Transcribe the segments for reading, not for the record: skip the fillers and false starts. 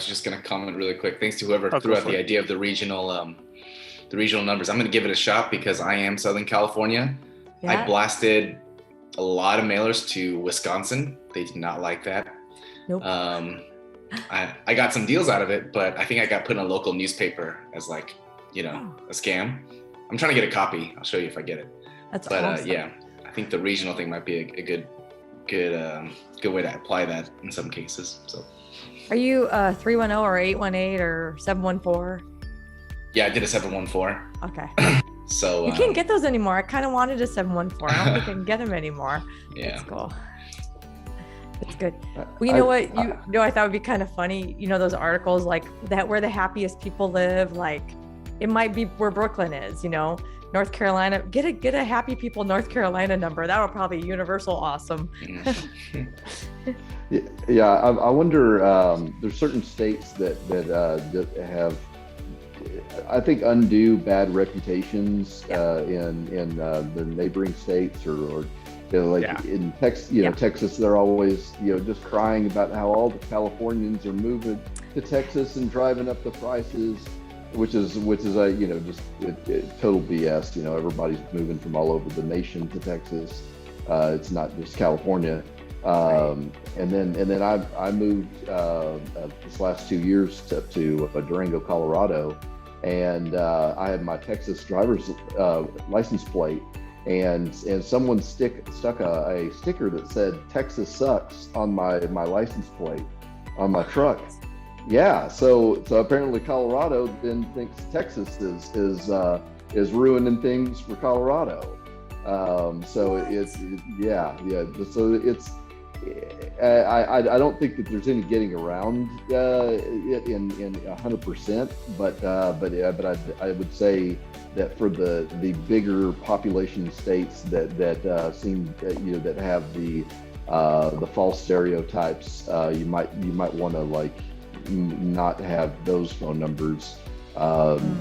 was just going to comment really quick. Thanks to whoever Oh, threw go out for the it. idea of the regional numbers. I'm going to give it a shot because I am Southern California. I Yeah. blasted a lot of mailers to Wisconsin. They did not like that. Nope. I got some deals out of it, but I think I got put in a local newspaper as like, a scam. I'm trying to get a copy. I'll show you if I get it. That's But awesome. yeah, I think the regional thing might be a good way to apply that in some cases. So. Are you 310 or 818 or 714? Yeah, I did a 714. Okay. So you can't get those anymore. I kind of wanted a 714. I don't think I can get them anymore. Yeah. That's cool. It's good. Well, you know what? I thought would be kind of funny. You know, those articles like that where the happiest people live, like it might be where Brooklyn is, North Carolina. Get a happy people North Carolina number. That would probably be universal awesome. Yeah, I wonder. There's certain states that have, I think, undue bad reputations in the neighboring states, or in Texas. Texas, they're always just crying about how all the Californians are moving to Texas and driving up the prices, which is just total BS. Everybody's moving from all over the nation to Texas. It's not just California. And then I moved this last 2 years to Durango, Colorado, and I had my Texas driver's license plate, and someone stuck a sticker that said "Texas sucks" on my license plate on my truck. Yeah, so apparently Colorado then thinks Texas is ruining things for Colorado. So it's I don't think that there's any getting around in 100%, but I would say that for the bigger population states that seem that have the false stereotypes, you might want to not have those phone numbers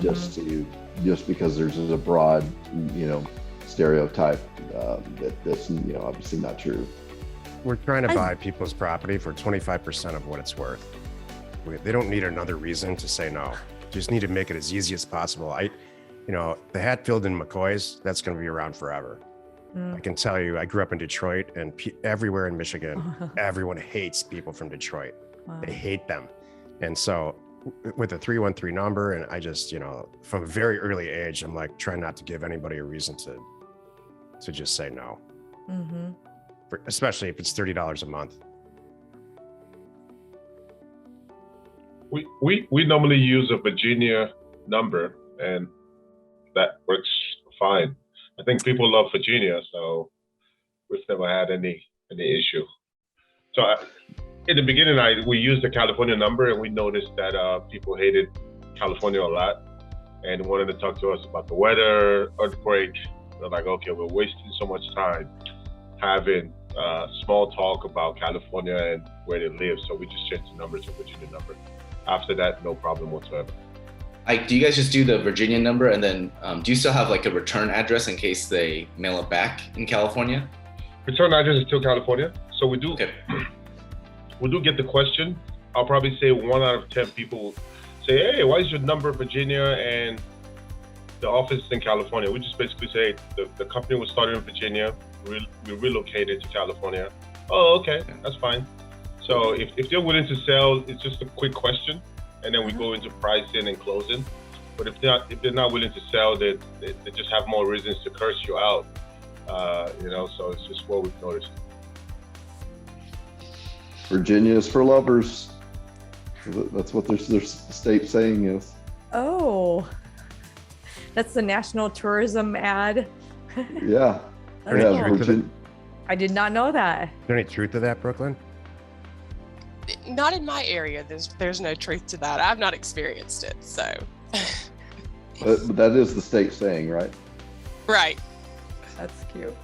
just because there's a broad stereotype that's obviously not true. We're trying to buy people's property for 25% of what it's worth. They don't need another reason to say no. Just need to make it as easy as possible. The Hatfield and McCoys, that's going to be around forever. I can tell you, I grew up in Detroit, and everywhere in Michigan, everyone hates people from Detroit. Wow. They hate them. And so with the 313 number, and I just, from a very early age, I'm like trying not to give anybody a reason to just say no. Mm-hmm. Especially if it's $30 a month. We normally use a Virginia number, and that works fine. I think people love Virginia, so we've never had any issue. So in the beginning, we used the California number, and we noticed that people hated California a lot and wanted to talk to us about the weather, earthquake. They're like, okay, we're wasting so much time having small talk about California and where they live. So we just changed the number to Virginia number. After that, no problem whatsoever. Do you guys just do the Virginia number, and then do you still have like a return address in case they mail it back in California? Return address is still California. So we do. Okay. We do get the question. I'll probably say 1 out of 10 people say, "Hey, why is your number Virginia and the office is in California?" We just basically say the company was started in Virginia. We relocated to California. Oh, okay, that's fine. So if they're willing to sell, it's just a quick question, and then we go into pricing and closing. But if they're not willing to sell, they just have more reasons to curse you out. So it's just what we've noticed. Virginia is for lovers. That's what their state saying is. Oh, that's the national tourism ad. Yeah. I did not know that. Is there any truth to that, Brooklyn? Not in my area. There's no truth to that. I've not experienced it, so. But that is the state saying, right? Right. That's cute.